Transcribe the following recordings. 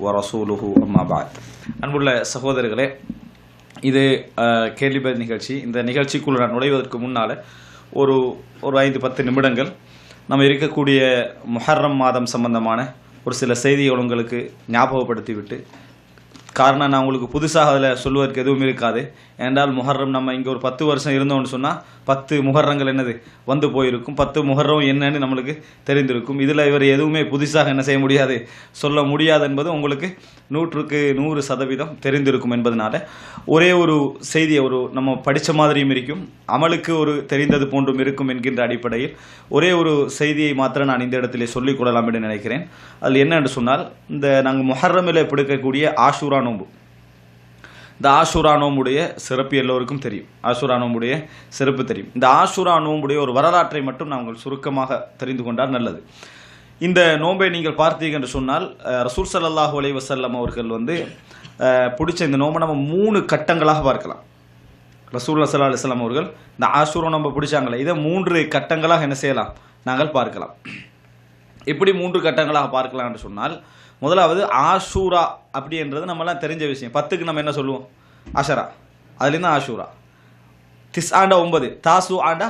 வரசூலுஹு அம்மா பாத். அன்புள்ள சகோதரர்களே, இது கேள்விபதில் நிகழ்ச்சி. இந்த நிகழ்ச்சிக்குள்ள நான் நுழைவதற்கு முன்னால் ஒரு 5-10 நிமிடங்கள் நம்ம இருக்கக்கூடிய முஹர்ரம் மாதம் சம்பந்தமான ஒரு சில செய்திகள் உங்களுக்கு ஞாபகப்படுத்திவிட்டு, காரணம் நான் உங்களுக்கு புதுசாக அதில் சொல்லுவதற்கு எதுவும் இருக்காது. ஏன்றால் முஹர்ரம் நம்ம இங்கே ஒரு 10 வருஷம் இருந்தோம்னு சொன்னால் 10 முஹர்ரங்கள் என்னது வந்து போயிருக்கும். 10 முஹர்ரம் என்னன்னு நம்மளுக்கு தெரிந்திருக்கும். இதில் இவர் எதுவுமே புதுசாக என்ன செய்ய முடியாது, சொல்ல முடியாது என்பது உங்களுக்கு 100% தெரிந்திருக்கும் என்பதனால ஒரே ஒரு செய்தியை நம்ம படித்த மாதிரியும் இருக்கும், அமலுக்கு ஒரு தெரிந்தது போன்றும் இருக்கும் என்கின்ற அடிப்படையில் ஒரே ஒரு செய்தியை மாத்திரம் நான் இந்த இடத்திலே சொல்லிக் கொள்ளலாம் என்று நினைக்கிறேன். அதில் என்னென்று சொன்னால், இந்த நாங்கள் முஹர்ரமில் பிடிக்கக்கூடிய ஆஷூரா நோன்பு, இந்த ஆஷூரா நோம்புடைய சிறப்பு எல்லோருக்கும் தெரியும். ஆஷூரா நோம்புடைய சிறப்பு தெரியும். இந்த ஆஷூரா நோம்புடைய ஒரு வரலாற்றை மட்டும் நாங்கள் சுருக்கமாக தெரிந்து கொண்டால் நல்லது. இந்த நோன்பை நீங்கள் பார்த்தீங்க என்று சொன்னால், ரசூல் ஸல்லல்லாஹு அலைஹி வஸல்லம் அவர்கள் பிடிச்ச இந்த நோம்பை நம்ம 3 கட்டங்களாக பார்க்கலாம். ரசூலுல்லாஹி ஸல்லல்லாஹு அலைஹி வஸல்லம் அவர்கள் இந்த ஆஷூரா நோம்பை பிடிச்சாங்களே, இதை 3 கட்டங்களாக என்ன செய்யலாம், நாங்கள் பார்க்கலாம். எப்படி 3 கட்டங்களாக பார்க்கலாம் என்று சொன்னால், முதலாவது ஆஷூரா அப்படின்றது நம்மளாம் தெரிஞ்ச விஷயம். 10க்கு நம்ம என்ன சொல்லுவோம், அஷரா, அதுலேருந்து ஆஷூரா. திஸ் ஆண்டா 9, தாசு ஆண்டா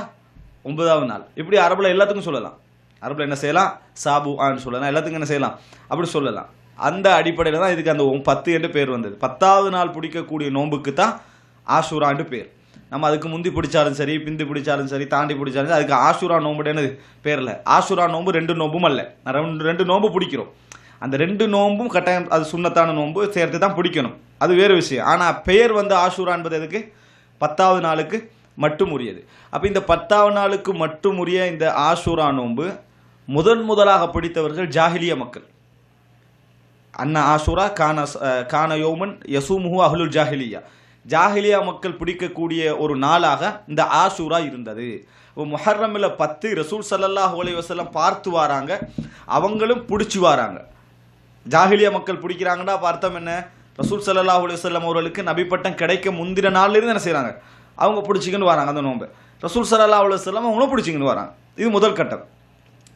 9வது நாள். இப்படி அரபில் எல்லாத்துக்கும் சொல்லலாம். அரபில் என்ன செய்யலாம், சாபு ஆன்னு சொல்லலாம், எல்லாத்துக்கும் என்ன செய்யலாம், அப்படி சொல்லலாம். அந்த அடிப்படையில் தான் இதுக்கு அந்த 10 என்று பேர் வந்தது. 10வது நாள் பிடிக்கக்கூடிய நோன்புக்கு தான் ஆஷூரான்னு பேர். நம்ம அதுக்கு முந்தி பிடிச்சாலும் சரி, பிந்தி பிடிச்சாலும் சரி, தாண்டி பிடிச்சாலும் சரி, அதுக்கு ஆஷூரா நோம்புன்னு என்னது பேர் இல்லை. ஆஷூரா நோம்பு 2 நோம்பும் அல்ல, 2 நோம்பு பிடிக்கிறோம். அந்த 2 நோம்பும் கட்டாயம் அது சுன்னத்தான நோம்பு சேர்த்து தான் பிடிக்கணும், அது வேறு விஷயம். ஆனால் பெயர் ஆஷூரா என்பது எதுக்கு, 10வது நாளுக்கு மட்டும் உரியது. அப்போ இந்த 10வது நாளுக்கு மட்டும் உரிய இந்த ஆஷூரா நோம்பு முதலாக பிடித்தவர்கள் ஜாஹிலியா மக்கள். அண்ணா ஆஷூரா கான யோமன் யசூமுஹு அஹ்லுல் ஜாஹிலியா, ஜாஹிலியா மக்கள் பிடிக்கக்கூடிய ஒரு நாளாக இந்த ஆஷூரா இருந்தது. முஹர்ரமில் 10 ரசூல் ஸல்லல்லாஹு அலைஹி வஸல்லம் பார்த்து வராங்க, அவங்களும் பிடிச்சி வராங்க. ஜாஹிலியா மக்கள் பிடிக்கிறாங்கன்னா அர்த்தம் என்ன, ரசூல் ஸல்லல்லாஹு அலைஹி வஸல்லம் அவர்களுக்கு நபிப்பட்டம் கிடைக்க முந்தின நாள்லேருந்து என்ன செய்கிறாங்க, அவங்க பிடிச்சிக்கின்னு வராங்க அந்த நோன்பு. ரசூல் ஸல்லல்லாஹு அலைஹி வஸல்லம் அவங்களும் பிடிச்சிக்கின்னு வராங்க. இது முதல் கட்டம்.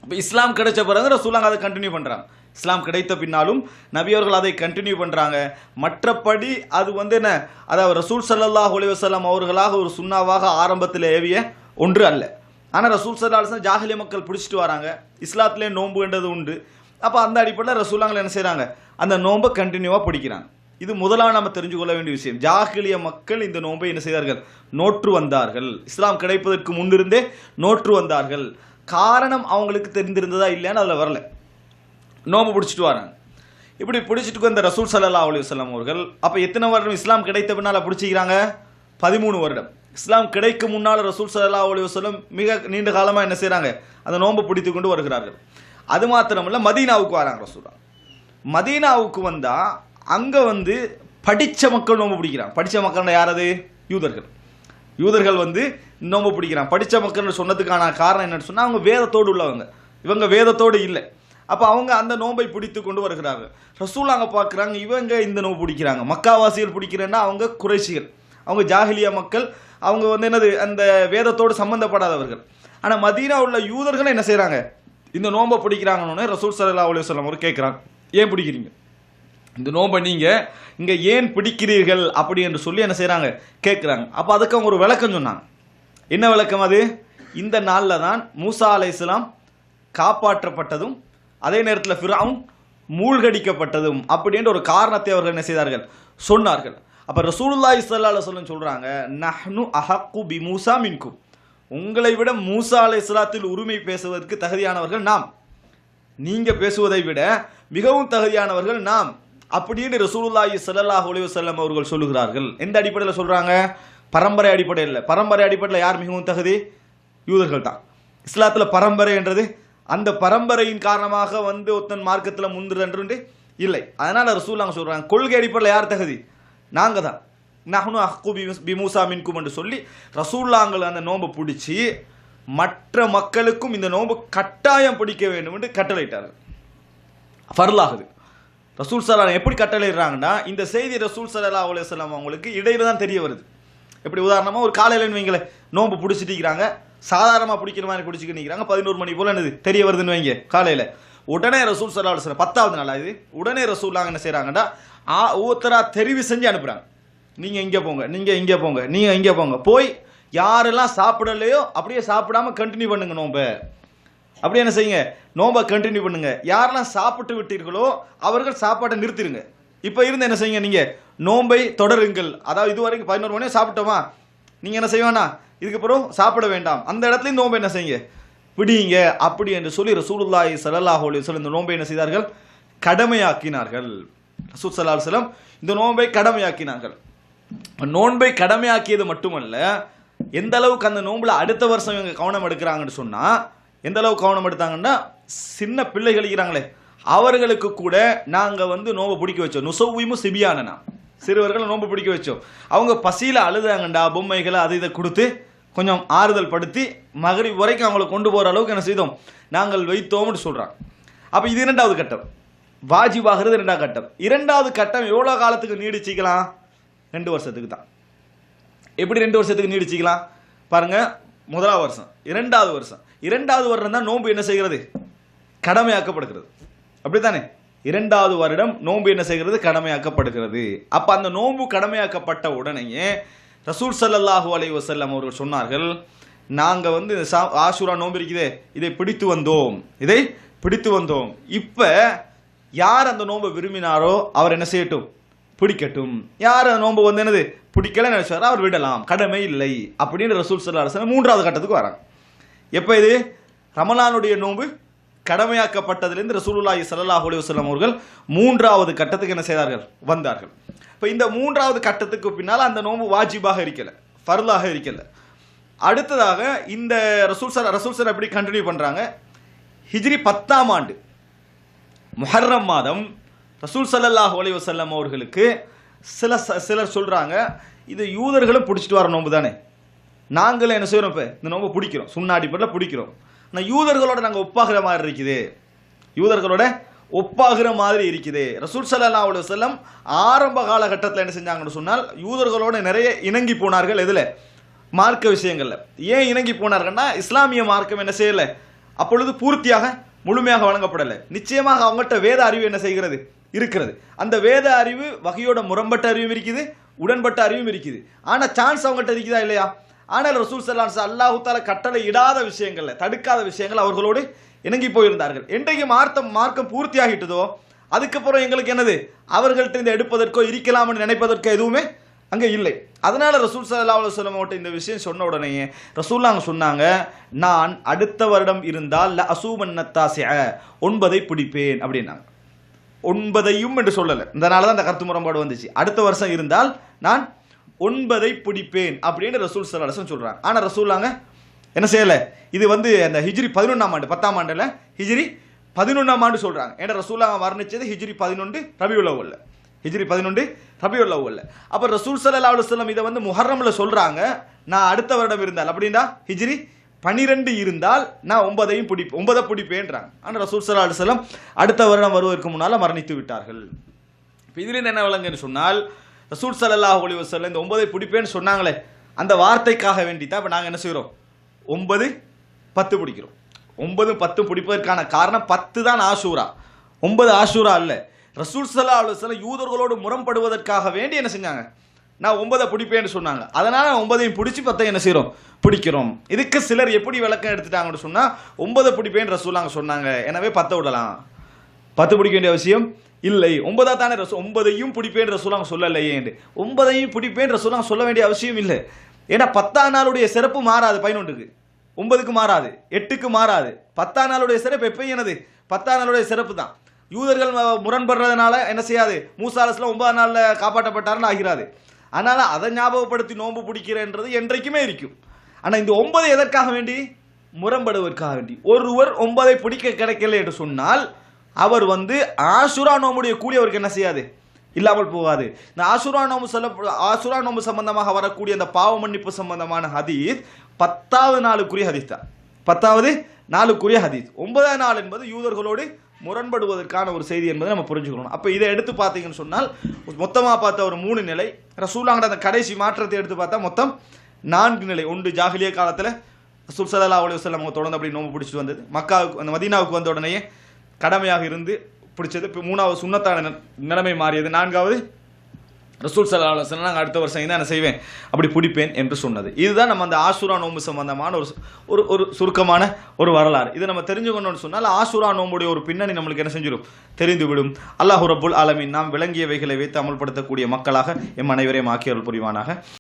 இப்போ இஸ்லாம் கிடைச்ச பிறகு ரசூலாங்க அதை கண்டினியூ பண்ணுறாங்க. இஸ்லாம் கிடைத்த பின்னாலும் நபி அவர்கள் அதை கண்டினியூ பண்ணுறாங்க. மற்றபடி அது என்ன, அதாவது ரசூல் ஸல்லல்லாஹு அலைஹி வஸல்லம் அவர்களாக ஒரு சுன்னாவாக ஆரம்பத்தில் ஏவிய ஒன்று அல்ல. ஆனால் ரசூல் ஸல்லல்லாஹு அலைஹி வஸல்லம் ஜாஹிலியா மக்கள் பிடிச்சிட்டு வராங்க, இஸ்லாத்திலே நோன்புன்றது உண்டு. அப்போ அந்த அடிப்படையில் ரசூலாங்களை என்ன செய்கிறாங்க, அந்த நோன்பை கண்டினியூவாக பிடிக்கிறாங்க. இது முதலாக நம்ம தெரிஞ்சு கொள்ள வேண்டிய விஷயம். ஜாஹிலியா மக்கள் இந்த நோன்பை என்ன செய்தார்கள், நோற்று வந்தார்கள். இஸ்லாம் கிடைப்பதற்கு முன்னிருந்தே நோற்று வந்தார்கள். காரணம் அவங்களுக்கு தெரிந்திருந்ததா இல்லையான்னு அதில் வரல, நோம்பு பிடிச்சிட்டு வராங்க. இப்படி பிடிச்சிட்டு வந்த ரசூல் ஸல்லல்லாஹு அலைஹி வஸல்லம் அவர்கள் அப்போ எத்தனை வருடம் இஸ்லாம் கிடைத்த பின்னால் பிடிச்சிக்கிறாங்க, 13 வருடம். இஸ்லாம் கிடைக்க முன்னால் ரசூல் ஸல்லல்லாஹு அலைஹி வஸல்லம் மிக நீண்ட காலமாக என்ன செய்கிறாங்க, அந்த நோன்பு பிடித்து கொண்டு வருகிறார்கள். அது மாத்திரமல்ல, மதீனாவுக்கு வராங்க ரசூலா. மதீனாவுக்கு வந்தால் அங்கே படித்த மக்கள் நோன்பு பிடிக்கிறாங்க. படித்த மக்கள் யாரது, யூதர்கள். யூதர்கள் நோன்பு பிடிக்கிறாங்க. படித்த மக்கள் சொன்னதுக்கான காரணம் என்னன்னு சொன்னால், அவங்க வேதத்தோடு உள்ளவங்க, இவங்க வேதத்தோடு இல்லை. அப்போ அவங்க அந்த நோன்பை பிடித்து கொண்டு வருகிறார்கள். ரசூலாங்க பார்க்குறாங்க, இவங்க இந்த நோன்பு பிடிக்கிறாங்க. மக்காவாசிகள் பிடிக்கிறேன்னா அவங்க குறைஷிகள், அவங்க ஜாஹிலியா மக்கள், அவங்க என்னது, அந்த வேதத்தோடு சம்பந்தப்படாதவர்கள். ஆனால் மதீனா உள்ள யூதர்கள் என்ன செய்கிறாங்க, இந்த நோன்பை பிடிக்கிறாங்கன்னு ரசூல் ஸல்லல்லாஹு அலைஹி வஸல்லம் அவர் கேட்குறாங்க, ஏன் பிடிக்கிறீங்க இந்த நோன்பை, நீங்கள் இங்கே ஏன் பிடிக்கிறீர்கள் அப்படி என்று சொல்லி என்ன செய்கிறாங்க, கேட்குறாங்க. அப்போ அதுக்கு அவங்க ஒரு விளக்கம் சொன்னாங்க. என்ன விளக்கம் அது, இந்த நாளில் தான் மூசா அலைஹிஸ்ஸலாம் காப்பாற்றப்பட்டதும் அதே நேரத்தில் ஃபிரௌன் மூழ்கடிக்கப்பட்டதும் அப்படின்ற ஒரு காரணத்தை அவர்கள் என்ன செய்தார்கள், சொன்னார்கள். அப்போ ரசூலுல்லாஹி ஸல்லல்லாஹு அலைஹி வஸல்லம் சொல்கிறாங்க, நஹ்னு அஹக்கு பி மூசா மின்கும், உங்களை விட மூசா அலைஹிஸ்ஸலாத்தில் உரிமை பேசுவதற்கு தகுதியானவர்கள் நாம், நீங்கள் பேசுவதை விட மிகவும் தகுதியானவர்கள் நாம் அப்படின்னு ரசூலுல்லாஹி ஸல்லல்லாஹு அலைஹி வஸல்லம் அவர்கள் சொல்லுகிறார்கள். எந்த அடிப்படையில் சொல்கிறாங்க, பரம்பரை அடிப்படையில். பரம்பரை அடிப்படையில் யார் மிகவும் தகுதி, யூதர்கள் தான். இஸ்லாத்தில் பரம்பரை என்றது அந்த பரம்பரையின் காரணமாக ஒருத்தன் மார்க்கத்தில் முந்துறன்று இல்லை. அதனால் ரசூலுல்லாஹ் சொல்கிறாங்க, கொள்கை அடிப்படையில் யார் தகுதி, நாங்கள் தான். நஹ்னு அஹ்கு பி மூசா மின்கும் என்று சொல்லி ரசூலுல்லாஹ் அந்த நோன்பை பிடிச்சி மற்ற மக்களுக்கும் இந்த நோன்பு கட்டாயம் பிடிக்க வேண்டும் என்று கட்டளையிட்டார்கள். ஃபர்லாகுது. ரசூல் ஸல்லல்லாஹு எப்படி கட்டளையிடுறாங்கன்னா, இந்த செய்தி ரசூல் ஸல்லல்லாஹு அலைஹி வஸல்லம் அவங்களுக்கு இடையில தான் தெரிய வருது. எப்படி உதாரணமாக ஒரு காலையிலன்னு வைங்களே, நோன்பு பிடிச்சிட்டு இருக்கிறாங்க, சாதாரணமாக பிடிக்கிற மாதிரி பிடிச்சிக்கிட்டு நிற்கிறாங்க, 11 மணி போல் என்னது தெரிய வருதுன்னு வைங்க காலையில். உடனே ரசூல் ஸல்லல்லாஹு அலைஹி வஸல்லம் 10வது நாள் இது உடனே ரசூலுல்லாஹ் என்ன செய்றாங்கடா ஒவ்வொருத்தரா தெரிவு செஞ்சு அனுப்புறாங்க. நீங்க இங்க போங்க, நீங்க இங்க போங்க, நீங்க இங்க போங்க, போய் யாரெல்லாம் சாப்பிடலையோ அப்படியே சாப்பிடாம கண்டினியூ பண்ணுங்க நோம்ப. அப்படியே என்ன செய்யுங்க, நோம்ப கண்டினியூ பண்ணுங்க. யாரெல்லாம் சாப்பிட்டு விட்டீர்களோ அவர்கள் சாப்பாட்டை நிறுத்திடுங்க. இப்போ இருந்து என்ன செய்யுங்க, நீங்க நோம்பை தொடருங்கள். அதாவது இதுவரைக்கும் 11 மணி சாப்பிட்டோமா, நீங்க என்ன செய்வானா இதுக்கப்புறம் சாப்பிட வேண்டாம், அந்த இடத்துலயும் நோம்பை என்ன செய்யுங்க பிடிங்க அப்படி என்று சொல்லி ரசூலுல்லாஹி ஸல்லல்லாஹு அலைஹி வஸல்லம் இந்த நோம்பை என்ன செய்தார்கள், கடமையாக்கினார்கள். ரசூல் ஸல்லல்லாஹு அலைஹி வஸல்லம் இந்த நோன்பை கடமையாக்கினார்கள். நோன்பை கடமையாக்கியது மட்டுமல்ல, எந்த அளவுக்கு அந்த நோன்புல அடுத்த வருஷம் இவங்க கவனம் எடுக்கிறாங்கன்னு சொன்னா, எந்த அளவுக்கு கவனம் எடுத்தாங்கன்னா, சின்ன பிள்ளைகள் இருக்கிறாங்களே அவர்களுக்கு கூட நாங்க வந்து நோன்பை பிடிக்க வச்சோம். நுசவ்விமு சிபியானனா, சிறுவர்கள் நோன்பு பிடிக்க வச்சோம். அவங்க பசியில அழுதாங்கண்டா, பொம்மைகளை அதை இதை கொடுத்து கொஞ்சம் ஆறுதல் படுத்தி மகரிப் வரைக்கும் அவங்களை கொண்டு போற அளவுக்கு என்ன செய்தோம் நாங்கள் வைத்தோம்னு சொல்றாங்க. அப்ப இது இரண்டாவது கட்டம், வாஜிபாகிறது இரண்டாவது கட்டம். இரண்டாவது கட்டம் எவ்வளவு காலத்துக்கு நீடிச்சிக்கலாம், 2 வருஷத்துக்கு தான். எப்படி 2 வருஷத்துக்கு நீடிச்சிக்கலாம் பாருங்க. முதலாவது வருஷம், இரண்டாவது வருஷம், இரண்டாவது வருடம் தான் நோன்பு என்ன செய்கிறது, கடமையாக்கப்படுகிறது. அப்படித்தானே, இரண்டாவது வருடம் நோன்பு என்ன செய்கிறது, கடமையாக்கப்படுகிறது. அப்ப அந்த நோன்பு கடமையாக்கப்பட்ட உடனேயே ரசூல் ஸல்லல்லாஹு அலைஹி வஸல்லம் அவர்கள் சொன்னார்கள், நாங்க வந்து ஆஷூரா நோன்பு இருக்குதே இதை பிடித்து வந்தோம், இதை பிடித்து வந்தோம். இப்ப யார் அந்த நோன்பை விரும்பினாரோ அவர் என்ன செய்யட்டும், பிடிக்கட்டும். யார் அந்த நோன்பு வந்து என்னது பிடிக்கல நினைச்சாரோ அவர் விடலாம், கடமை இல்லை அப்படின்னு ரசூல் ஸல்லல்லாஹு அலைஹி வஸல்லம் 3வது கட்டத்துக்கு வராங்க. எப்ப இது ரமலானுடைய நோன்பு கடமையாக்கப்பட்டதிலிருந்து ரசூலுல்லாஹி ஸல்லல்லாஹு அலைஹி வஸல்லம் அவர்கள் 3வது கட்டத்துக்கு என்ன செய்தார்கள், வந்தார்கள். இப்போ இந்த 3வது கட்டத்துக்கு பின்னால் அந்த நோன்பு வாஜிபாக இருக்கல, ஃபர்லாக இருக்கல. அடுத்ததாக இந்த ரசூல் எப்படி கண்டினியூ பண்றாங்க, ஹிஜ்ரி 10ஆம் ஆண்டு முஹர்ரம் மாதம் ரசூல் ஸல்லல்லாஹு அலைஹி வஸல்லம் அவர்களுக்கு சிலர் சொல்றாங்க, இது யூதர்களும் பிடிச்சிட்டு வர நோன்பு தானே, நாங்களும் என்ன செய்யறோம், இப்போ இந்த நோன்பு பிடிக்கிறோம், சுன்னா அடிப்படையில் பிடிக்கிறோம், ஆனால் யூதர்களோட நாங்கள் ஒப்பாகிற மாதிரி இருக்குது, யூதர்களோட ஒப்பாகிற மாதிரி இருக்குது. ரசூல் ஸல்லல்லாஹு அலைஹி வஸல்லம் ஆரம்ப காலகட்டத்தில் என்ன செஞ்சாங்கன்னு சொன்னால் யூதர்களோட நிறைய இணங்கி போனார்கள். எதில், மார்க்க விஷயங்கள்ல. ஏன் இணங்கி போனார்கள்னா, இஸ்லாமிய மார்க்கம் என்ன செய்யலை அப்பொழுது பூர்த்தியாக முழுமையாக வழங்கப்படலை. நிச்சயமாக அவங்கள்ட்ட வேத அறிவு என்ன செய்கிறது இருக்கிறது. அந்த வேத அறிவு வகையோட முரண்பட்ட அறிவும் இருக்குது, உடன்பட்ட அறிவும் இருக்குது. ஆனா சான்ஸ் அவங்கள்ட்ட இருக்குதா இல்லையா? ஆனால் ரசூல் ஸல்லல்லாஹு அலைஹி வஸல்லம் அல்லாஹ் தஆலா கட்டளை இடாத விஷயங்கள்ல, தடுக்காத விஷயங்கள் அவர்களோடு இணங்கி போயிருந்தார்கள். என்றைக்கு மார்க்கம் பூர்த்தியாகிட்டதோ அதுக்கப்புறம் எங்களுக்கு என்னது, அவர்கள்ட்ட இந்த எடுப்பதற்கோ இருக்கலாம்னு நினைப்பதற்கோ எதுவுமே அங்கே இல்லை. அதனால ரசூல் ஸல்லல்லாஹு அலைஹி வஸல்லம் இந்த விஷயம் சொன்ன உடனே ரசூலுல்லாஹ் சொன்னாங்க, நான் அடுத்த வருடம் இருந்தால் ல அசூமன் தாசிஅ 9ஐ பிடிப்பேன் அப்படின்னாங்க. 9ஐயும் என்று சொல்லலை, இதனால தான் அந்த கருத்து முரண்பாடு வந்துச்சு. அடுத்த வருஷம் இருந்தால் நான் 9ஐ பிடிப்பேன் அப்படின்னு ரசூல் ஸல்லல்லாஹு அலைஹி வஸல்லம் சொல்றாங்க. ஆனா ரசூலுல்லாஹ் என்ன செய்யலை, இது வந்து அந்த ஹிஜ்ரி 11ஆம் ஆண்டு, 10ஆம் ஆண்டுல ஹிஜ்ரி 11ஆம் ஆண்டு சொல்றாங்க. ஏன்னா ரசூலுல்லாஹ் வர்ணிச்சது ஹிஜ்ரி 11 ரபியுல் அவ்வல், ஹிஜ்ரி 11 ரபியுல் அவ்வல். அப்ப ரசூல் ஸல்லல்லாஹு அலைஹி வஸல்லம் இதை வந்து முஹர்ரம்ல சொல்றாங்க, நான் அடுத்த வருடம் இருந்தால் அப்படின்னா ஹிஜ்ரி 12 இருந்தால் நான் 9ஐயும் 9 பிடிப்பேன்றாங்க. ஆனால் ரசூல் ஸல்லல்லாஹு அலைஹி வஸல்லம் அடுத்த வருடம் வருவதற்கு முன்னால் மரணித்து விட்டார்கள். இப்போ இதுலேருந்து என்ன விளங்குன்னு சொன்னால், ரசூல் ஸல்லல்லாஹு அலைஹி வஸல்லம் இந்த 9ஐ பிடிப்பேன்னு சொன்னாங்களே, அந்த வார்த்தைக்காக வேண்டி தான் இப்போ நாங்கள் என்ன செய்கிறோம், 9 10 பிடிக்கிறோம். 9 10 பிடிப்பதற்கான காரணம் 10 தான் ஆஷூரா, 9 ஆஷூரா அல்ல. ரசூல் ஸல்லல்லாஹு அலைஹி வஸல்லம் யூதர்களோடு முரண்படுவதற்காக வேண்டி என்ன செஞ்சாங்க, நான் 9 பிடிப்பேன்னு சொன்னாங்க. அதனால 9ஐயும் பிடிச்சி 10 என்ன செய்கிறோம், பிடிக்கிறோம். இதுக்கு சிலர் எப்படி விளக்கம் எடுத்துட்டாங்கன்னு சொன்னா, 9 பிடிப்பேன்னு ரசூலுல்லாஹ் சொன்னாங்க, எனவே 10 விடலாம், 10 பிடிக்க வேண்டிய அவசியம் இல்லை. 9 தானே 9ஐயும் பிடிப்பேன்னு ரசூலுல்லாஹ் சொல்லலையே, 9ஐயும் பிடிப்பேன்னு ரசூலுல்லாஹ் சொல்ல வேண்டிய அவசியம் இல்லை. ஏன்னா 10ஆம் நாளுடைய சிறப்பு மாறாது, 11க்கு 9க்கு மாறாது, 8க்கு மாறாது. 10ஆம் நாளுடைய சிறப்பு எப்பயும் என்னது, 10ஆம் நாளுடைய சிறப்பு தான். யூதர்கள் முரண்படுறதுனால என்ன செய்யாது, மூசா அலைஹிஸ்ஸலாம் 9ஆம் நாளில் காப்பாற்றப்பட்டாருன்னு ஆகிறாது. அதனால அதை ஞாபகப்படுத்தி நோன்பு பிடிக்கிறன்றது என்றைக்குமே இருக்கும். ஆனால் இந்த 9 எதற்காக வேண்டி, முரண்படுவதற்காக வேண்டி. ஒருவர் 9ஐ பிடிக்க கிடைக்கல என்று சொன்னால் அவர் வந்து ஆஷுரா நோம்புடைய கூலி அவருக்கு என்ன செய்யாது, இல்லாமல் போகாது. இந்த ஆஷுரா நோம்பு சம்பந்தமாக வரக்கூடிய அந்த பாவ மன்னிப்பு சம்பந்தமான ஹதீஸ் 10வது நாளுக்குரிய ஹதீஸ் தான், 10வது நாளுக்குரிய ஹதீஸ். 9ஆம் நாள் என்பது யூதர்களோடு முரண்படுவதற்கான ஒரு செய்தி என்பதை நம்ம புரிஞ்சுக்கணும். அப்போ இதை எடுத்து பார்த்தீங்கன்னு சொன்னால் மொத்தமாக பார்த்தா ஒரு 3 நிலை, ரசூலுல்லாஹ் அந்த கடைசி மாற்றத்தை எடுத்து பார்த்தா மொத்தம் 4 நிலை. ஒன்று ஜாஹிலியா காலத்தில் ரசூல் ஸல்லல்லாஹு அலைஹி வஸல்லம் அவங்க தொடர்ந்து அப்படி நோம்பு பிடிச்சிட்டு வந்தது. மக்காவுக்கு அந்த மதீனாவுக்கு வந்த உடனே கடமையாக இருந்து பிடிச்சது. இப்போ 3வது சுன்னத்தான நிலைமை மாறியது. 4வது ரசூல் ஸல்லல்லாஹு அலைஹி வஸல்லம் அடுத்த வருஷம் தான் என்ன செய்வேன் அப்படி பிடிப்பேன் என்று சொன்னது. இதுதான் நம்ம அந்த ஆஷூரா நோன்பு சம்பந்தமான ஒரு சுருக்கமான ஒரு வரலாறு. இதை நம்ம தெரிஞ்சுக்கணும்னு சொன்னால் ஆஷூரா நோன்புடைய ஒரு பின்னணி நம்மளுக்கு என்ன செஞ்சிடும் தெரிந்துவிடும். அல்லாஹ் ரப்புல் ஆலமீன் நாம் விளங்கியவைகளை வைத்து அமல்படுத்தக்கூடிய மக்களாக எம் அனைவரையும் ஆக்கி அருள் புரிவானாக.